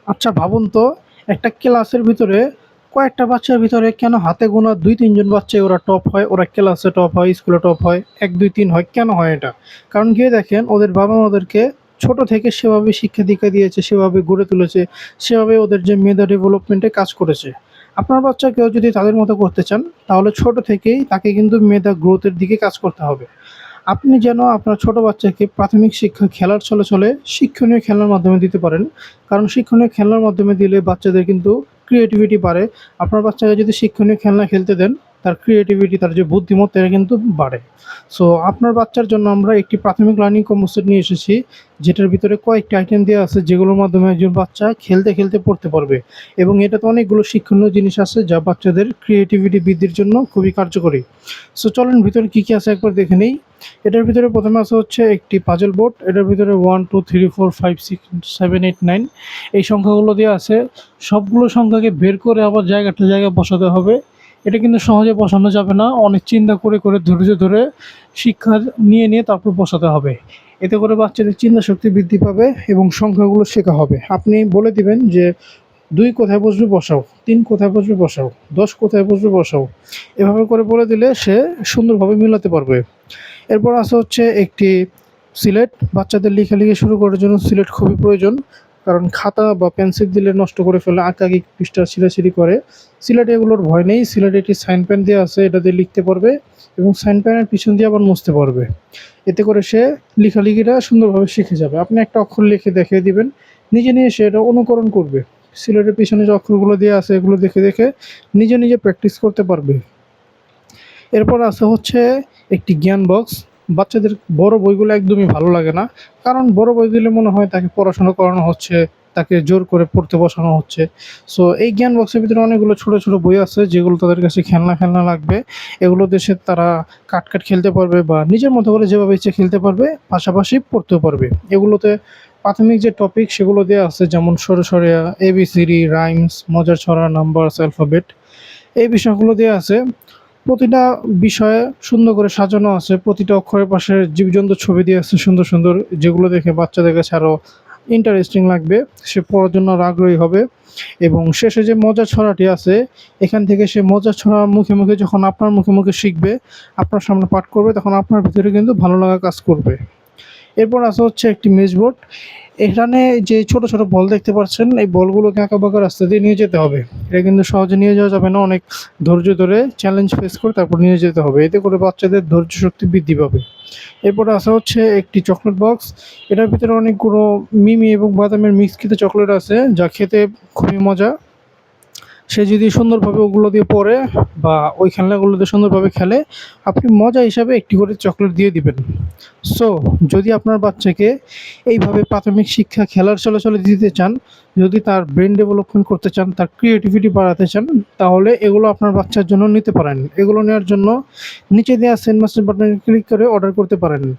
আচ্ছা ভাবুন তো, একটা ক্লাসের ভিতরে কয়েকটা বাচ্চার ভিতরে কেন হাতে গোনা ২-৩ জন বাচ্চাই ওরা টপ হয়, ওরা ক্লাসে টপ হয়, স্কুলে টপ হয়, ১, ২, ৩ হয়, কেন হয় এটা? কারণ গিয়ে দেখেন ওদের বাবা-মা ওদেরকে ছোট থেকে সেভাবে শিক্ষা-দীক্ষা দিয়েছে, সেভাবে গড়ে তুলেছে, সেভাবে ওদের যে মেধা ডেভেলপমেন্টে কাজ করেছে। আপনার বাচ্চাকেও যদি তাদের মতো করতে চান, তাহলে ছোট থেকেই তাকে কিন্তু মেধা গ্রোথের দিকে কাজ করতে হবে। আপনি যেন আপনার ছোট বাচ্চাকে প্রাথমিক শিক্ষা খেলার ছলে ছলে শিক্ষণীয় খেলার মাধ্যমে দিতে পারেন। কারণ শিক্ষণীয় খেলার মাধ্যমে দিলে বাচ্চাদের কিন্তু ক্রিয়েটিভিটি বাড়ে। আপনার বাচ্চাকে যদি শিক্ষণীয় খেলনা খেলতে দেন, তার ক্রিয়েটিভিটি, তার যে বুদ্ধিমত্তা এটা কিন্তু বাড়ে। সো আপনার বাচ্চার জন্য আমরা একটি প্রাথমিক লার্নিং কর্মসূচি নিয়ে এসেছি, যেটার ভিতরে কয়েকটি আইটেম দেওয়া আছে যেগুলোর মাধ্যমে একজন বাচ্চা খেলতে খেলতে পড়তে পারবে। এবং এটাতে অনেকগুলো শিক্ষণীয় জিনিস আছে যা বাচ্চাদের ক্রিয়েটিভিটি বৃদ্ধির জন্য খুবই কার্যকরী। সো চলেন ভিতরে কী কী আছে একবার দেখে নেই। এটার ভিতরে প্রথমে আছে হচ্ছে একটি পাজল বোর্ড। এটার ভিতরে 1, 2, 3, 4, 5, 6, 7, 8, 9 এই সংখ্যাগুলো দেওয়া আছে। সবগুলো সংখ্যাকে বের করে আবার জায়গাটা জায়গায় বসাতে হবে। এটা কিন্তু সহজে বসানো যাবে না, অনেক চিন্তা করে করে ধৈর্য ধরে শিক্ষা নিয়ে তারপর বসাতে হবে। এতে করে বাচ্চাদের চিন্তা শক্তি বৃদ্ধি পাবে এবং সংখ্যাগুলো শেখা হবে। আপনি বলে দিবেন যে ২ কোথায় বসবে বসাও, ৩ কোথায় বসবে বসাও, ১০ কোথায় বসবে বসাও। এভাবে করে বলে দিলে সে সুন্দরভাবে মিলাতে পারবে। এরপর আছে হচ্ছে একটি সিলেট। বাচ্চাদের লেখালেখি শুরু করার জন্য সিলেট খুবই প্রয়োজন। কারণ খাতা বা পেন্সিল দিলে নষ্ট করে ফেলে, আঁকাআঁকি পৃষ্ঠা ছিঁড়াছিঁড়ি করে। সিলেটে এগুলোর ভয় নেই। সিলেটে একটি সাইন পেন দেওয়া আছে, এটা দিয়ে লিখতে পারবে এবং সাইন পেনের পিছন দিয়ে আবার মুছতে পারবে। এতে করে সে লেখালেখিটা সুন্দরভাবে শিখে যাবে। আপনি একটা অক্ষর লিখে দেখিয়ে দিবেন, নিজে সে এটা অনুকরণ করবে। সিলেটের পিছনে যে অক্ষরগুলো দেওয়া আছে এগুলো দেখে দেখে নিজে প্র্যাকটিস করতে পারবে। এরপর আছে হচ্ছে একটি জ্ঞান বক্স। বাচ্চাদের বড় বইগুলো একদমই ভালো লাগে না। কারণ বড় বই দিলে মনে হয় তাকে পড়াশোনা করানো হচ্ছে, তাকে জোর করে পড়তে বসানো হচ্ছে। সো এই জ্ঞান বক্সের ভিতরে অনেকগুলো ছোট ছোট বই আছে যেগুলো তাদের কাছে খেলনা লাগবে। এগুলো দেশে তারা কাট খেলতে পারবে বা নিজের মতো করে যেভাবে ইচ্ছে খেলতে পারবে, পাশাপাশি পড়তেও পারবে। এগুলোতে প্রাথমিক যে টপিক সেগুলো দেওয়া আছে, যেমন সরে এবিসিডি, রাইমস, মজার ছড়া, নাম্বারস, অ্যালফাবেট, এই বিষয়গুলো দেওয়া আছে। প্রতিটা বিষয়ে সুন্দর করে সাজানো আছে। প্রতিটা অক্ষরের পাশে জীবজন্তুর ছবি দিয়ে আছে সুন্দর সুন্দর, যেগুলো দেখে বাচ্চাদের কাছে আরও ইন্টারেস্টিং লাগবে, সে পড়ার জন্য আরও আগ্রহী হবে। এবং শেষে যে মজার ছড়াটি আছে, এখান থেকে সে মজার ছড়া মুখে মুখে যখন আপনার মুখে মুখে শিখবে, আপনার সামনে পাঠ করবে, তখন আপনার ভিতরে কিন্তু ভালো লাগা কাজ করবে। এরপর আছে হচ্ছে একটি মেজবোর্ড। এখানে যে ছোট ছোট বল দেখতে পাচ্ছেন, এই বলগুলোকে আঁকাবাঁকা রাস্তা দিয়ে নিয়ে যেতে হবে। এটা কিন্তু সহজে নিয়ে যাওয়া যাবে না, অনেক ধৈর্য ধরে চ্যালেঞ্জ ফেস করে তারপর নিয়ে যেতে হবে। এতে করে বাচ্চাদের ধৈর্য শক্তি বৃদ্ধি পাবে। এরপরে আসা হচ্ছে একটি চকলেট বক্স। এটার ভিতরে অনেকগুলো মিমি এবং বাদামের মিক্সকৃত চকলেট আছে, যা খেতে খুবই মজা। সে যদি সুন্দরভাবে ওগুলো দিয়ে পড়ে বা ওই খেলনাগুলো দিয়ে সুন্দরভাবে খেলে, আপনি মজা হিসাবে একটি করে চকলেট দিয়ে দিবেন। সো যদি আপনার বাচ্চাকে এইভাবে প্রাথমিক শিক্ষা খেলার ছলে ছলে দিতে চান, যদি তার ব্রেন ডেভেলপমেন্ট করতে চান, তার ক্রিয়েটিভিটি বাড়াতে চান, তাহলে এগুলো আপনার বাচ্চার জন্য নিতে পারেন। এগুলো নেওয়ার জন্য নিচে দেওয়া সেন্ড মাস্টার বাটনে ক্লিক করে অর্ডার করতে পারেন।